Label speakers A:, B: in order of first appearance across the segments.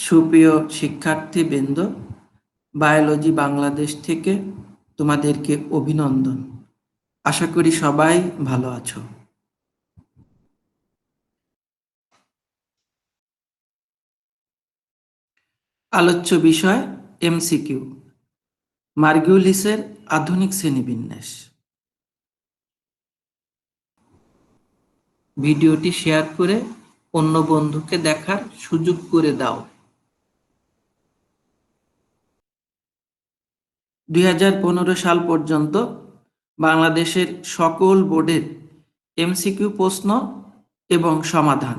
A: সুপ্রিয় শিক্ষার্থীবৃন্দ, বায়োলজি বাংলাদেশ থেকে তোমাদেরকে অভিনন্দন। আশা করি সবাই ভালো আছো। আলোচ্য বিষয় এমসিকিউ, মার্গুলিসের আধুনিক শ্রেণীবিন্যাস। ভিডিওটি শেয়ার করে অন্য বন্ধুকে দেখার সুযোগ করে দাও। 2015 সাল পর্যন্ত বাংলাদেশের সকল বোর্ডের এমসিকিউ প্রশ্ন এবং সমাধান।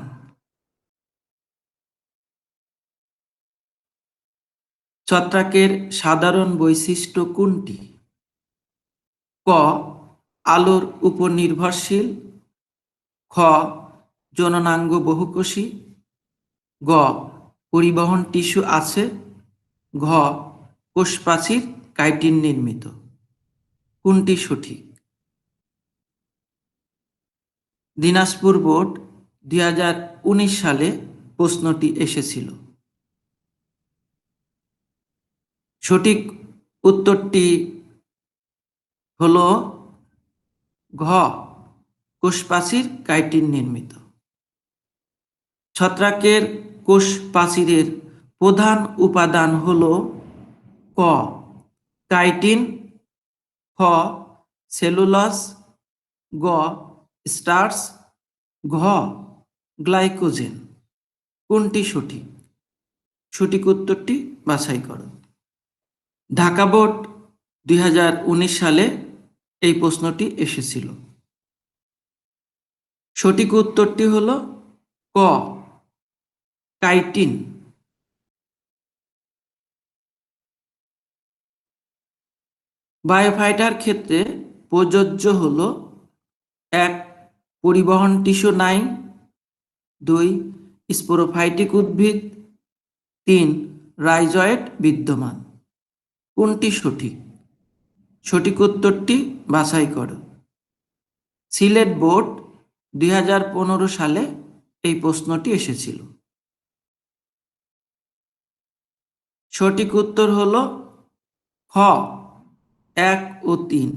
A: ছত্রাকের সাধারণ বৈশিষ্ট্য কোনটি? ক. আলোর উপর নির্ভরশীল। খ. জননাঙ্গ বহুকোষী। গ. পরিবহন টিস্যু আছে। ঘ. কোষপ্রাচীর কাইটিন নির্মিত। কোনটি সঠিক? দিনাজপুর বোর্ড 2019 সালে প্রশ্নটি এসেছিল। সঠিক উত্তরটি হলো ঘ. কোষপ্রাচীর কাইটিন নির্মিত। ছত্রাকের কোষপ্রাচীরের প্রধান উপাদান হলো ক. কাইটিন। খ. সেলুলোজ। গ. স্টার্চ। ঘ. গ্লাইকোজেন। কোনটি সঠিক? সঠিক উত্তরটি বাছাই করো। ঢাকা বোর্ড 2019 সালে এই প্রশ্নটি এসেছিল। সঠিক উত্তরটি হলো ক. কাইটিন। বায়োফাইটার ক্ষেত্রে প্রযোজ্য হলো 1. পরিবহন টিস্যু নাই। 2. স্পোরোফাইটিক উদ্ভিদ। 3. রাইজয়েড বিদ্যমান। কোনটি সঠিক? সঠিক উত্তরটি বাছাই করো। সিলেট বোর্ড 2015 সালে এই প্রশ্নটি এসেছিল। সঠিক উত্তর হলো খ. 1 ও 3।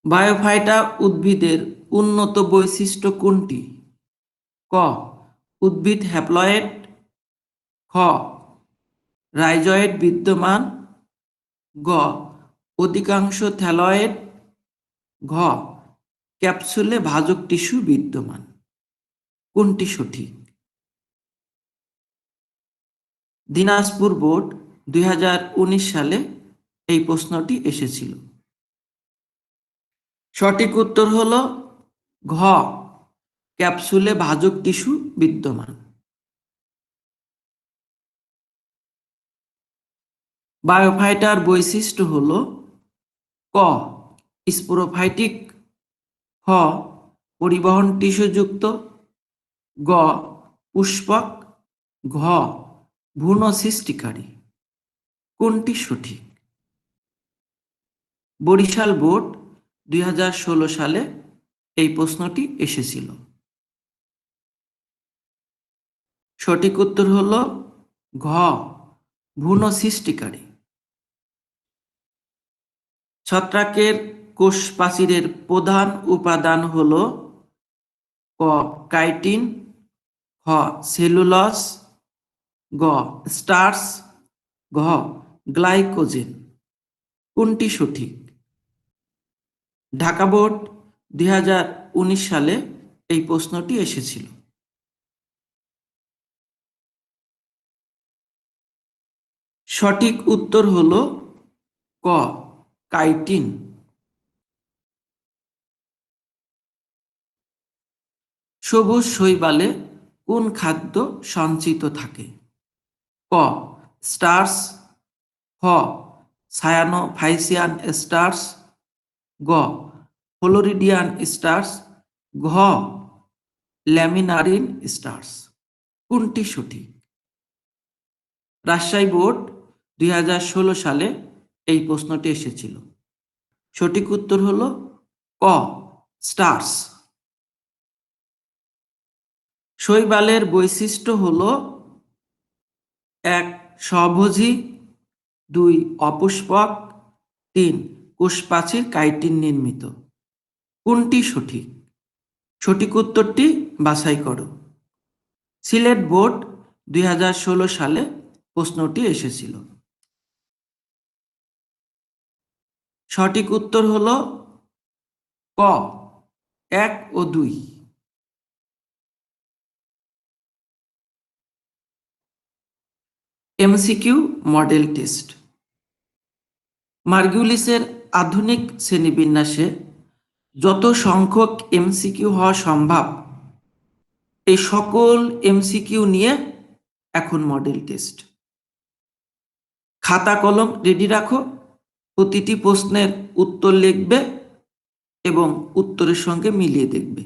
A: বায়োফাইটা উদ্ভিদের উন্নত বৈশিষ্ট্য কোনটি? ক. উদ্ভিদ হ্যাপ্লয়েড। খ. রাইজয়েড বিদ্যমান। গ. অধিকাংশ থ্যালয়েড। ঘ. ক্যাপসুলে ভাজক টিস্যু বিদ্যমান। কোনটি সঠিক? দিনাজপুর বোর্ড 2019 সালে এই প্রশ্নটি এসেছিল। সঠিক উত্তর হলো ঘ. ক্যাপসুলে ভাজক টিস্যু বিদ্যমান। বায়োফাইটার বৈশিষ্ট্য হলো ক. স্পোরোফাইটিক। খ. পরিবহন টিস্যুযুক্ত। গ. পুষ্পক। ঘ. ভ্রূণ সৃষ্টিকারী। কোনটি সঠিক? বরিশাল বোর্ড 2016 সালে এই প্রশ্নটি এসেছিল। সঠিক উত্তর হলো ঘ. ভ্রূণ সৃষ্টিকারী। ছত্রাকের কোষপ্রাচীরের প্রধান উপাদান হলো ক. কাইটিন। খ. সেলুলোজ। গ. স্টার্চ। ঘ. গ্লাইকোজেন। কোনটি সঠিক? ঢাকা বোর্ড 2019 সালে এই প্রশ্নটি এসেছিল। সঠিক উত্তর হলো ক. কাইটিন। সবুজ শৈবালে কোন খাদ্য সঞ্চিত থাকে? ক. স্টার্চ। খ. Cyanophycean starch. গ. Floridean starch. ঘ. Laminarin starch. কোনটি সঠিক? রাজশাহী বোর্ড 2016 সালে এই প্রশ্নটি এসেছিল। সঠিক উত্তর হলো ক. স্টার্চ। শৈবালের বৈশিষ্ট্য হলো 1 স্বভোজী, 2 অপুষ্পক, 3 কোষপ্রাচীর কাইটিন নির্মিত। কোনটি সঠিক? সঠিক উত্তরটি বাছাই করো। সিলেট বোর্ড 2016 সালে প্রশ্নটি এসেছিল। সঠিক উত্তর হলো ক 1 ও 2। MCQ model test. মার্গুলিসের আধুনিক শ্রেণীবিন্যাসে যত সংখ্যক এমসিকিউ হওয়া সম্ভব, এই সকল এমসিকিউ নিয়ে এখন মডেল টেস্ট। খাতা কলম রেডি রাখো, প্রতিটি প্রশ্নের উত্তর লিখবে এবং উত্তরের সঙ্গে মিলিয়ে দেখবে,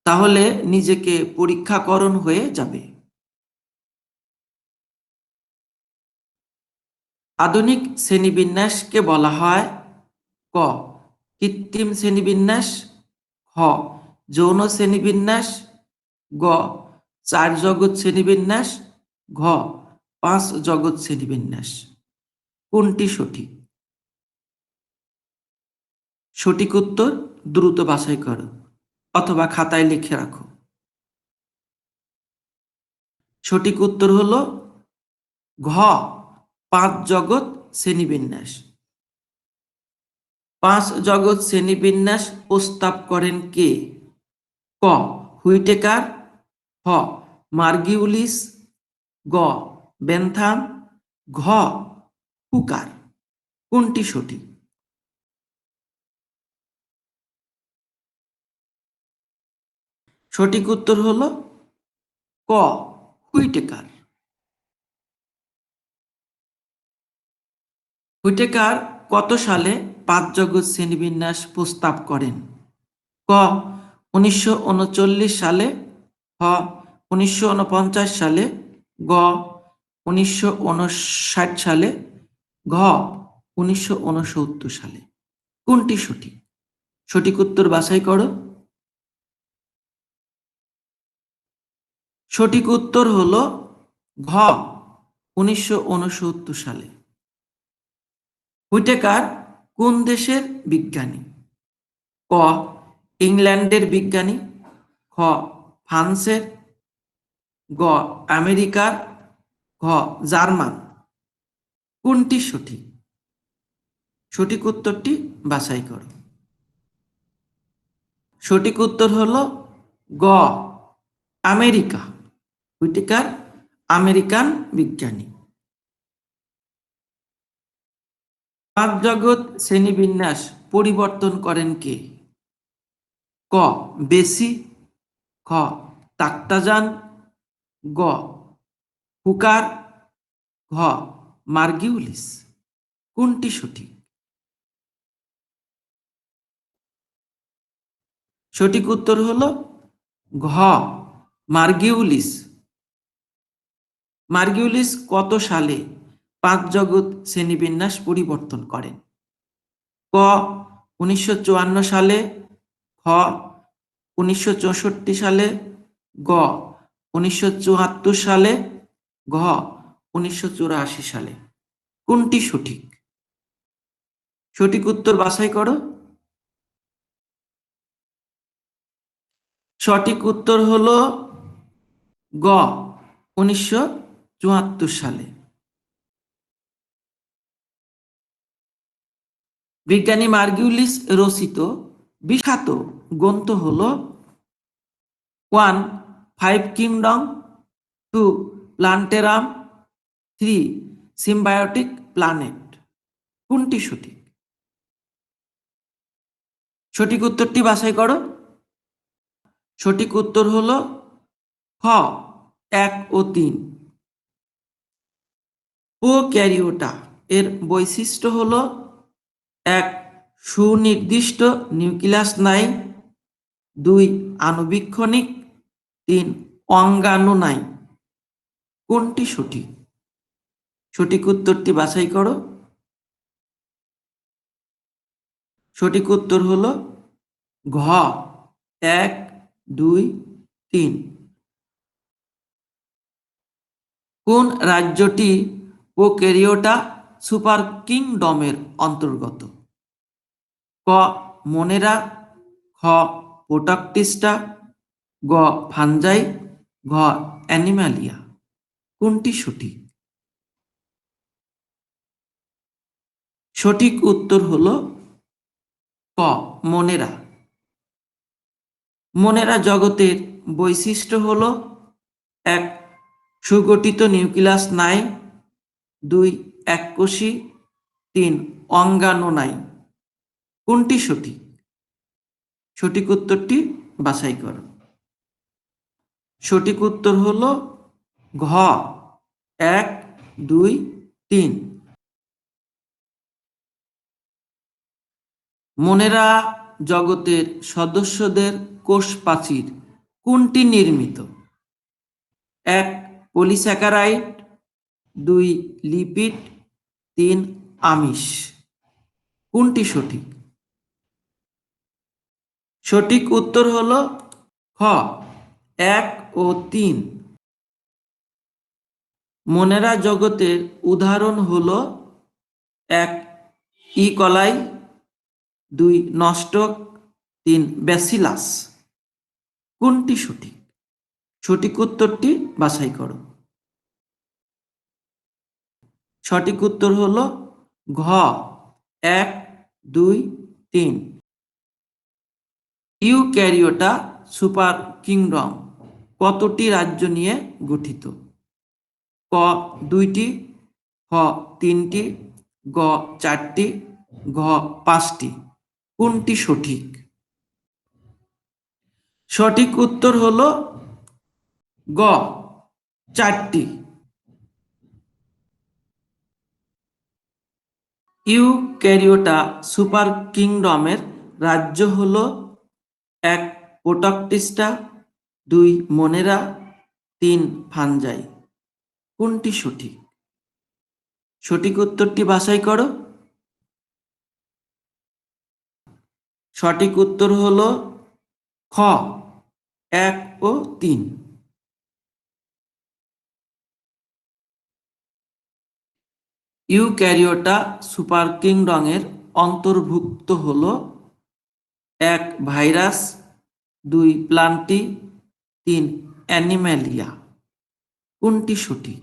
A: তাহলে নিজেকে পরীক্ষাকরণ হয়ে যাবে। আধুনিক শ্রেণীবিন্যাসকে বলা হয় ক কৃত্রিম শ্রেণীবিন্যাস, খ যৌন শ্রেণীবিন্যাস, গ 4 জগৎ শ্রেণীবিন্যাস, ঘ 5 জগৎ শ্রেণীবিন্যাস। কোনটি সঠিক? সঠিক উত্তর দ্রুত বাছাই করো অথবা খাতায় লিখে রাখো। সঠিক উত্তর হলো ঘ 5 জগৎ শ্রেণীবিন্যাস। 5 জগৎ শ্রেণীবিন্যাস প্রস্তাব করেন কে? ক হুইটেকার, খ মার্গিউলিস, গ বেন্থাম, ঘ হুকার। কোনটি সঠিক? সঠিক উত্তর হলো ক হুইটেকার। হুইটেকার কত সালে 5 জগৎ শ্রেণীবিন্যাস প্রস্তাব করেন? ক 1939 সালে, খ 1949 সালে, গ 1959 সালে, ঘ 1969 সালে। কোনটি সঠিক? সঠিক উত্তর বাছাই করো। সঠিক উত্তর হলো ঘ 1969 সালে। হুইটেকার কোন দেশের বিজ্ঞানী? ক ইংল্যান্ডের বিজ্ঞানী, খ ফ্রান্সের, গ আমেরিকার, ঘ জার্মান। কোনটি সঠিক? সঠিক উত্তরটি বাছাই করো। সঠিক উত্তর হলো গ আমেরিকা। হুইটেকার আমেরিকান বিজ্ঞানী। 5 জগৎ শ্রেণীবিন্যাস পরিবর্তন করেন কে? ক বেসি, খ তাক্তাজান, গ হুকার, ঘ মার্গিউলিস। কোনটি সঠিক? সঠিক উত্তর হলো ঘ মার্গিউলিস। মার্গিউলিস কত সালে 5 জগৎ শ্রেণীবিন্যাস পরিবর্তন করেন? ক 1954 সালে, খ 1964 সালে, গ 1974 সালে, ঘ 1984 সালে। কোনটি সঠিক? সঠিক উত্তর বাছাই করো। সঠিক উত্তর হলো গ 1974 সালে। বিজ্ঞানী মার্গিউলিস রচিত বিখ্যাত গ্রন্থ হলো 1 5 কিংডম, 2 প্ল্যান্টেরাম, 3 সিম্বায়োটিক প্ল্যানেট। কোনটি সঠিক? সঠিক উত্তরটি বাছাই করো। সঠিক উত্তর হলো খ 1 ও 3। প্রোক্যারিওটা এর বৈশিষ্ট্য হলো 1 সুনির্দিষ্ট নিউক্লিয়াস নাই, 2 আণুবীক্ষণিক, 3 অঙ্গাণু নাই। কোনটি সঠিক? সঠিক উত্তরটি বাছাই করো। সঠিক উত্তর হলো ঘ 1 2 3। কোন রাজ্যটি প্রোক্যারিওটা সুপার কিংডমের অন্তর্গত? ক মোনেরা, খ প্রোটাক্টিস্টা, গ ফানজাই, ঘ অ্যানিমালিয়া। কোনটি সঠিক? সঠিক উত্তর হলো ক মোনেরা। মোনেরা জগতের বৈশিষ্ট্য হলো 1 সুগঠিত নিউক্লিয়াস নাই, 2 এককোষী, 3 অঙ্গাণু নাই। কোনটি সঠিক? সঠিক উত্তরটি বাছাই করো। সঠিক উত্তর হলো ঘ 1, 2, 3। মোনেরা জগতের সদস্যদের কোষ প্রাচীর কোনটি নির্মিত? 1 পলিস্যাকারাইড, 2 লিপিড, 3 আমিষ। কোনটি সঠিক? সঠিক উত্তর হলো খ 1 ও 3। মোনেরা জগতের উদাহরণ হলো 1 ইকলাই, 2 নস্টক, 3 ব্যাসিলাস। কোনটি সঠিক? সঠিক উত্তরটি বাছাই করো। সঠিক উত্তর হলো ঘ 1, 2, 3। ইউক্যারিওটা সুপার কিংডম কতটি রাজ্য নিয়ে গঠিত? ক 2টি, খ 3টি, গ 4টি, ঘ 5টি। কোনটি সঠিক? সঠিক উত্তর হলো গ 4টি। ইউক্যারিওটা সুপার কিংডমের রাজ্য হলো 1 প্রোটাক্টিস্টা, 2 মোনেরা, 3 ফানজাই। কোনটি সঠিক? সঠিক উত্তরটি বাছাই করো। সঠিক উত্তর হলো খ 1 ও 3। ইউক্যারিওটা সুপার কিংডমের অন্তর্ভুক্ত হলো 1 ভাইরাস, 2 প্লান্টি, 3 অ্যানিম্যালিয়া। কোনটি সঠিক?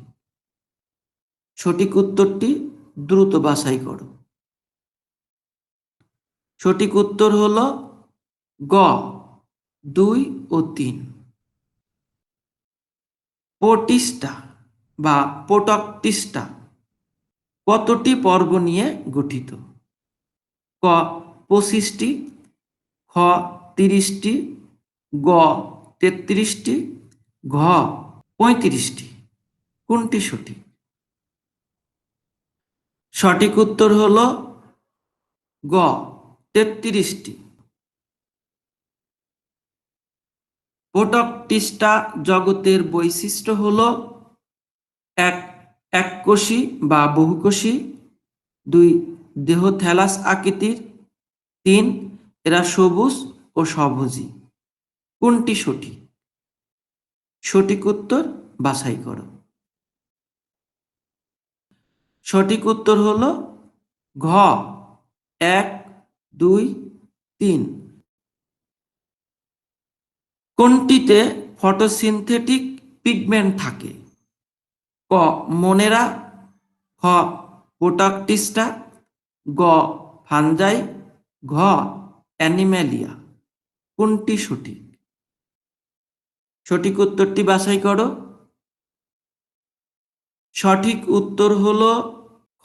A: সঠিক উত্তরটি দ্রুত বাছাই করো। সঠিক উত্তর হলো গ 2 ও 3। প্রোটিস্টা বা প্রোটক্টিস্টা কতটি পর্ব নিয়ে গঠিত? ক 25টি, খ 30টি, গ 33টি, ঘ 35টি। কোনটি সঠিক? সঠিক উত্তর হলো গ 33টি। প্রোটক্টিস্টা জগতের বৈশিষ্ট্য হলো 1 এককোষী বা বহুকোষী, 2 দেহ থ্যালাস আকৃতির, 3 এরা সবুজ ও স্বভোজী। কোনটি সঠিক? সঠিক উত্তর বাছাই করো। সঠিক উত্তর হলো ঘ 1, 2, 3। কোনটিতে ফটোসিনথেটিক পিগমেন্ট থাকে? ক মোনেরা, খ প্রোটাক্টিস্টা, গ ফানজাই, ঘ অ্যানিম্যালিয়া। কোনটি সঠিক? সঠিক উত্তরটি বাছাই করো। সঠিক উত্তর হলো খ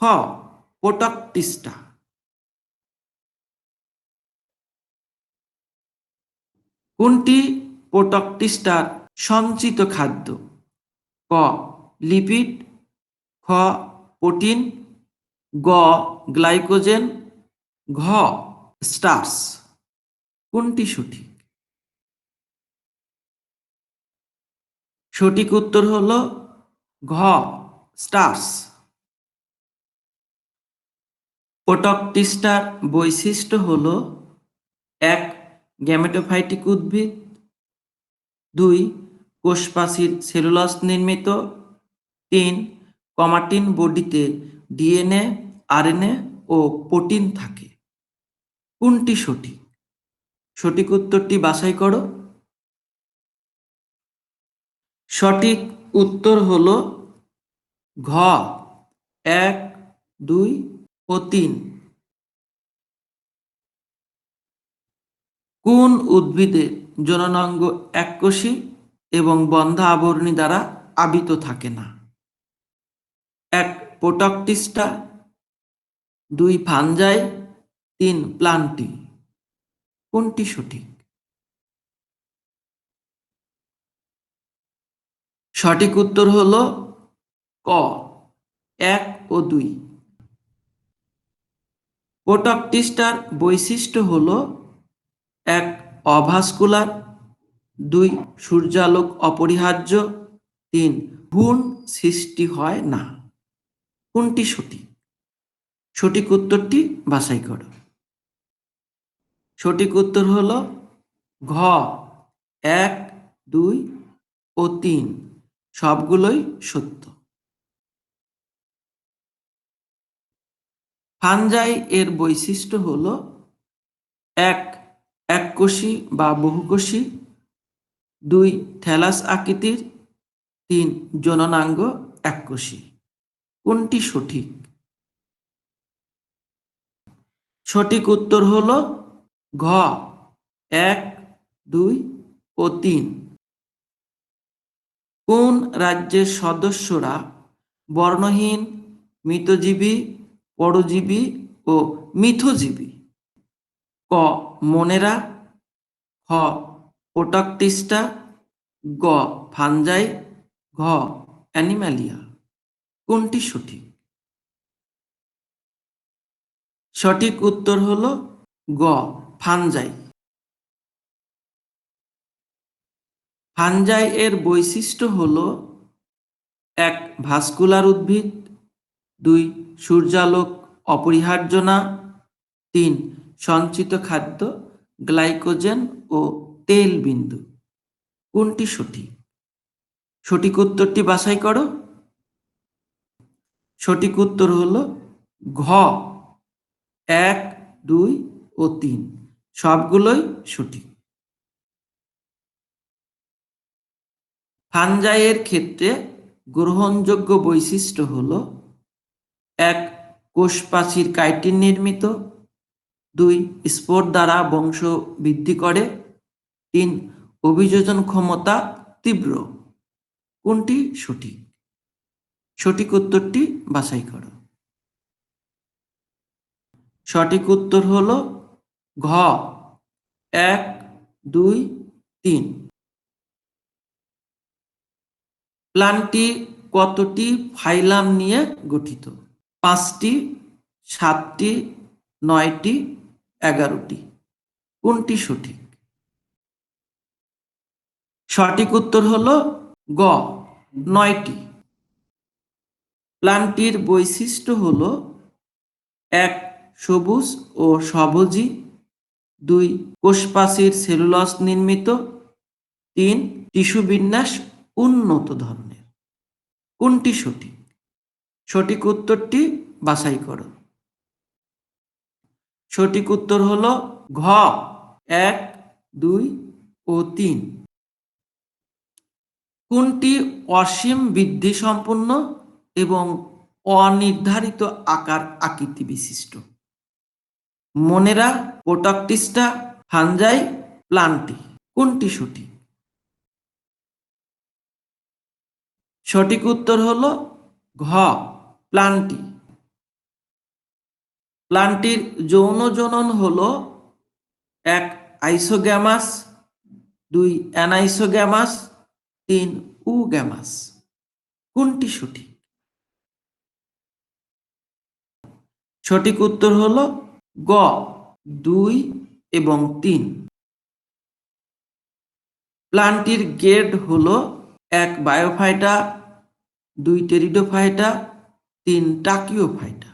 A: প্রোটক্টিস্টা। কোনটি প্রোটক্টিস্টার সঞ্চিত খাদ্য? ক লিপিড, খ প্রোটিন, গ গ্লাইকোজেন, ঘ স্টার্চ। কোনটি সঠিক? সঠিক উত্তর হলো ঘ স্টার্চ। প্রোটক্টিস্টার বৈশিষ্ট্য হলো 1 গ্যামেটোফাইটিক উদ্ভিদ, 2 কোষপ্রাচীর সেলুলোজ নির্মিত, 3. ক্রোমাটিন বডিতে ডিএনএ, আরএনএ ও প্রোটিন থাকে। কোনটি সঠিক? সঠিক উত্তরটি বাছাই করো। সঠিক উত্তর হলো ঘ 1, 2 ও 3। কোন উদ্ভিদের জননাঙ্গ এককোষী এবং বন্ধা আবরণী দ্বারা আবৃত থাকে না? 1. প্রোটক্টিস্টা, 2. ফানজাই, 3. প্লান্টি। কোনটি সঠিক? সঠিক উত্তর হলো ক 1 ও 2। প্রোটক্টিস্টার বৈশিষ্ট্য হলো 1. অভাস্কুলার, 2. সূর্যালোক অপরিহার্য, 3. ভ্রূণ সৃষ্টি হয় না। কোনটি সঠিক? সঠিক উত্তরটি বাছাই করো। সঠিক উত্তর হলো ঘ 1, 2 ও 3 সবগুলোই সত্য। ফানজাই এর বৈশিষ্ট্য হলো 1. এককোষী বা বহুকোষী, 2. থ্যালাস আকৃতির, 3. জননাঙ্গ এককোষী। কোনটি সঠিক? সঠিক উত্তর হলো ঘ 1, 2 ও 3। কোন রাজ্যের সদস্যরা বর্ণহীন, মৃতজীবী, পরজীবী ও মিথজীবী? ক মনেরা, খ প্রোটক্টিস্টা, গ ফানজাই, ঘ অ্যানিমালিয়া। কোনটি সঠিক? সঠিক উত্তর হলো গ ফানজাই। ফানজাই এর বৈশিষ্ট্য হলো 1. ভাস্কুলার উদ্ভিদ, 2. সূর্যালোক অপরিহার্য না, 3. সঞ্চিত খাদ্য, গ্লাইকোজেন ও তেল বিন্দু। কোনটি সঠিক? সঠিক উত্তরটি বাছাই করো। সঠিক উত্তর হলো ঘ 1, 2 ও 3 সবগুলোই সঠিক। ফানজাইয়ের ক্ষেত্রে গ্রহণযোগ্য বৈশিষ্ট্য হলো 1. কোষপ্রাচীর কাইটিন নির্মিত, 2. স্পোর দ্বারা বংশ বৃদ্ধি করে, 3. অভিযোজন ক্ষমতা তীব্র। কোনটি সঠিক? সঠিক উত্তরটি বাছাই করো। সঠিক উত্তর হলো ঘ 1, 2, 3। প্ল্যান্টটি কতটি ফাইলাম নিয়ে গঠিত? 5টি, 7টি, 9টি, 11টি। কোনটি সঠিক? সঠিক উত্তর হলো গ 9টি। প্ল্যান্টটির বৈশিষ্ট্য হলো 1. সবুজ ও স্বভোজী, 2. কোষপ্রাচীর সেলুলোজ নির্মিত, 3. টিস্যু বিন্যাস উন্নত ধরনের। কোনটি সঠিক? সঠিক উত্তরটি বাছাই করো। সঠিক উত্তর হলো ঘ 1, 2 ও 3। কোনটি অসীম বৃদ্ধি সম্পন্ন এবং অনির্ধারিত আকার আকৃতি বিশিষ্ট? মনেরা, প্রোটক্টিস্টা, ফানজাই, প্ল্যান্টি। কোনটি সঠিক? সঠিক উত্তর হলো ঘ প্ল্যান্টি। প্ল্যান্টির যৌন জনন হলো 1. আইসোগ্যামাস, 2. অ্যানাইসোগ্যামাস, 3. উগ্যামাস। কোনটি সঠিক? সঠিক উত্তর হলো গ 2 এবং 3। প্ল্যান্টির গ্রেড হলো 1. বায়োফাইটা, 2. টেরিডোফাইটা, 3. টাকিওফাইটা।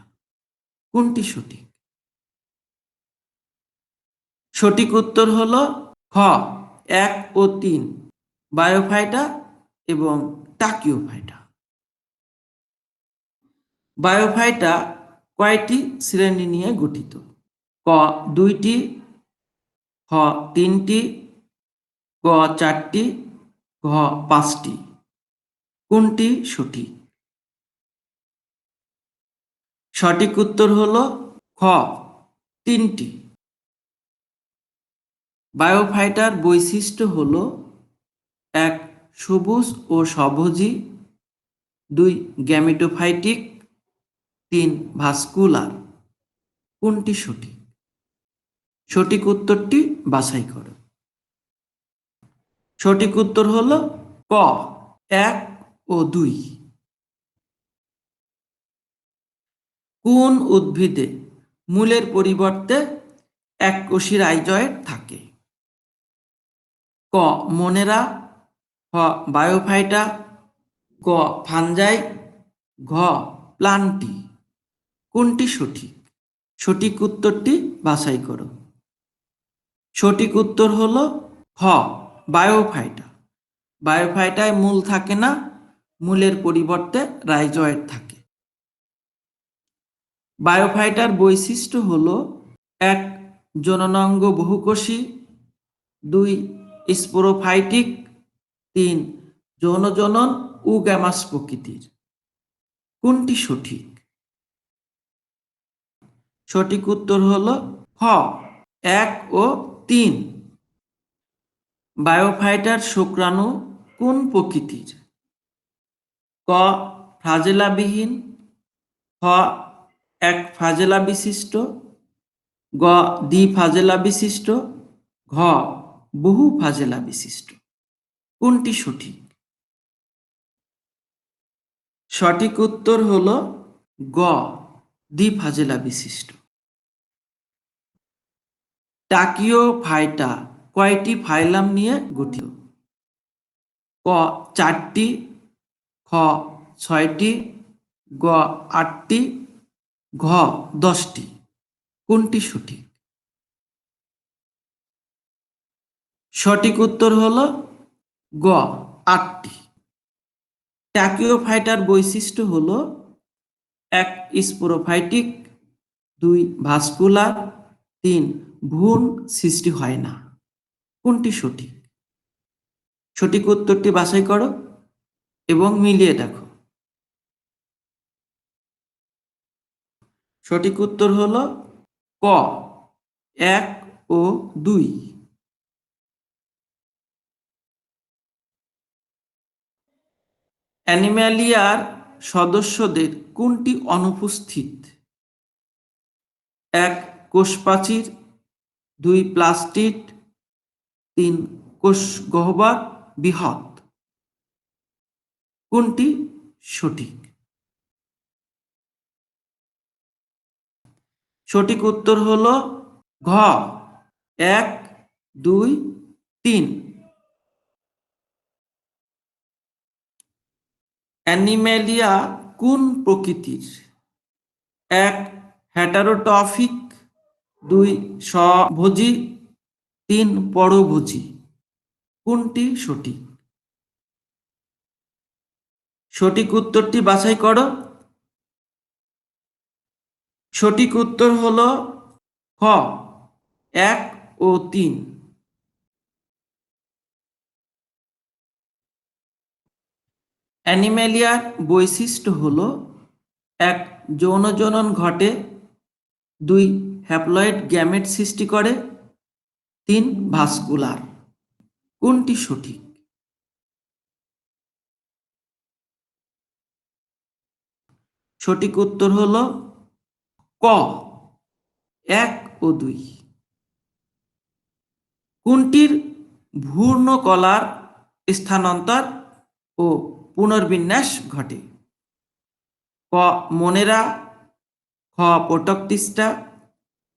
A: কোনটি সঠিক? সঠিক উত্তর হলো খ 1 ও 3 বায়োফাইটা এবং টাকিওফাইটা। বায়োফাইটা কয়টি শ্রেণী নিয়ে গঠিত? ক 2টি, খ 3টি, গ 4টি, ঘ 5টি। কোনটি সঠিক? সঠিক উত্তর হলো খ 3টি। বায়োফাইটার বৈশিষ্ট্য হলো 1 সবুজ ও স্বভোজী, 2 গ্যামেটোফাইটিক, 3 ভাস্কুলার। কোনটি সঠিক? সঠিক উত্তরটি বাছাই করো। সঠিক উত্তর হলো ক 1 ও 2। কোন উদ্ভিদে মূলের পরিবর্তে এককোষী রাইজয়েড থাকে? ক মনেরা, খ বায়োফাইটা, গ ফানজাই, ঘ প্লান্টি। কোনটি সঠিক? সঠিক উত্তরটি বাছাই করো। সঠিক উত্তর হলো খ বায়োফাইটা। বায়োফাইটায় মূল থাকে না, মূলের পরিবর্তে রাইজয়েড থাকে। বায়োফাইটার বৈশিষ্ট্য হলো 1 জননাঙ্গ বহুকোষী, 2 স্পোরোফাইটিক, 3 যৌনজনন ও গ্যামাস প্রকৃতির। কোনটি সঠিক? সঠিক উত্তর হলো খ 1 ও 3। বায়োফাইটার শুক্রাণু কোন প্রকৃতির? ক ফ্লাজেলাবিহীন, খ 1 ফ্লাজেলা বিশিষ্ট, গ দ্বি ফ্লাজেলা বিশিষ্ট, ঘ বহু ফ্লাজেলা বিশিষ্ট। কোনটি সঠিক? সঠিক উত্তর হলো গ দ্বি ফ্লাজেলা বিশিষ্ট। ট্রাকিওফাইটা কয়টি ফাইলাম নিয়ে গঠিত? ক 4টি, খ 6টি, গ 8টি, ঘ 10টি। কোনটি সঠিক? সঠিক উত্তর হলো গ 8টি। ট্রাকিওফাইটার বৈশিষ্ট্য হলো 1 স্পোরোফাইটিক, 2 ভাস্কুলার, 3 ভ্রূণ সৃষ্টি হয় না। কোনটি সঠিক? সঠিক উত্তরটি বাছাই করো এবং মিলিয়ে দেখো। সঠিক উত্তর হলো ক 1 ও 2। অ্যানিম্যালিয়ার সদস্যদের কোনটি অনুপস্থিত? 1 কোষপ্রাচীর, 2 প্লাস্টিড, 3 কোষগহ্বর বৃহৎ। কোনটি সঠিক? সঠিক উত্তর হলো ঘ 1, 2, 3। অ্যানিম্যালিয়া কোন প্রকৃতির? 1 হেটারোট্রফিক, 2 স্বভোজী, 3 পরভোজী। কোনটি সঠিক? সঠিক উত্তরটি বাছাই করো। সঠিক উত্তর হলো খ 1 ও 3। অ্যানিম্যালিয়ার বৈশিষ্ট্য হলো 1 যৌন জনন ঘটে, 2 হ্যাপ্লয়েড গ্যামেট সৃষ্টি করে, 3 ভাস্কুলার। কোনটি সঠিক? সঠিক উত্তর হলো ক 1 ও 2। কোনটির ভ্রূণকলার স্থানান্তর ও পুনর্বিন্যাস ঘটে? ক মনেরা, খ প্রোটক্টিস্টা,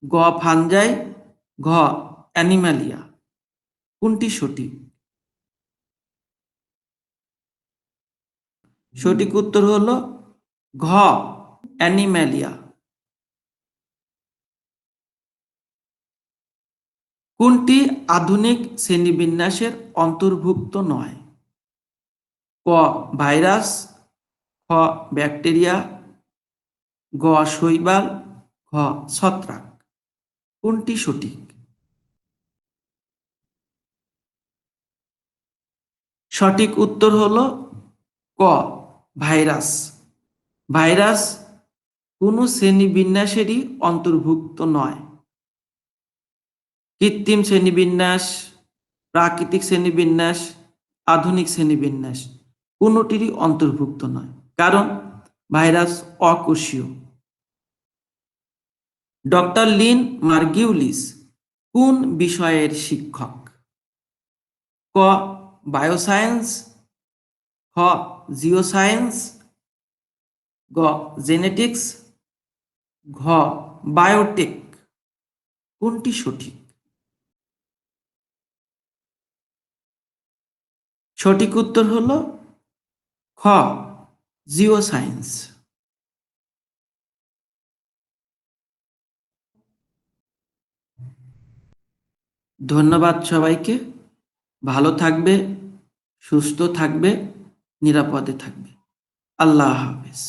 A: গ ফানজাই, ঘ অ্যানিমালিয়া। কোনটি সঠিক? সঠিক উত্তর হলো ঘ অ্যানিমালিয়া। কোনটি আধুনিক শ্রেণীবিন্যাসের অন্তর্ভুক্ত নয়? ক ভাইরাস, খ ব্যাকটেরিয়া, গ শৈবাল, ঘ ছত্রাক। কোনটি সঠিক? সঠিক উত্তর হলো ক ভাইরাস। ভাইরাস কোনো শ্রেণীবিন্যাসেরই অন্তর্ভুক্ত নয়। কৃত্রিম শ্রেণীবিন্যাস, প্রাকৃতিক শ্রেণীবিন্যাস, আধুনিক শ্রেণীবিন্যাস কোনোটিরই অন্তর্ভুক্ত নয়, কারণ ভাইরাস অকোষীয়। ডক্টর লিন মার্গিউলিস কোন বিষয়ের শিক্ষক? ক বায়োসায়েন্স, খ জিওসায়েন্স, গ জেনেটিক্স, ঘ বায়োটেক। কোনটি সঠিক? সঠিক উত্তর হলো খ জিওসায়েন্স। ধন্যবাদ সবাইকে। ভালো থাকবে, সুস্থ থাকবে, নিরাপদে থাকবে। আল্লাহ হাফেজ।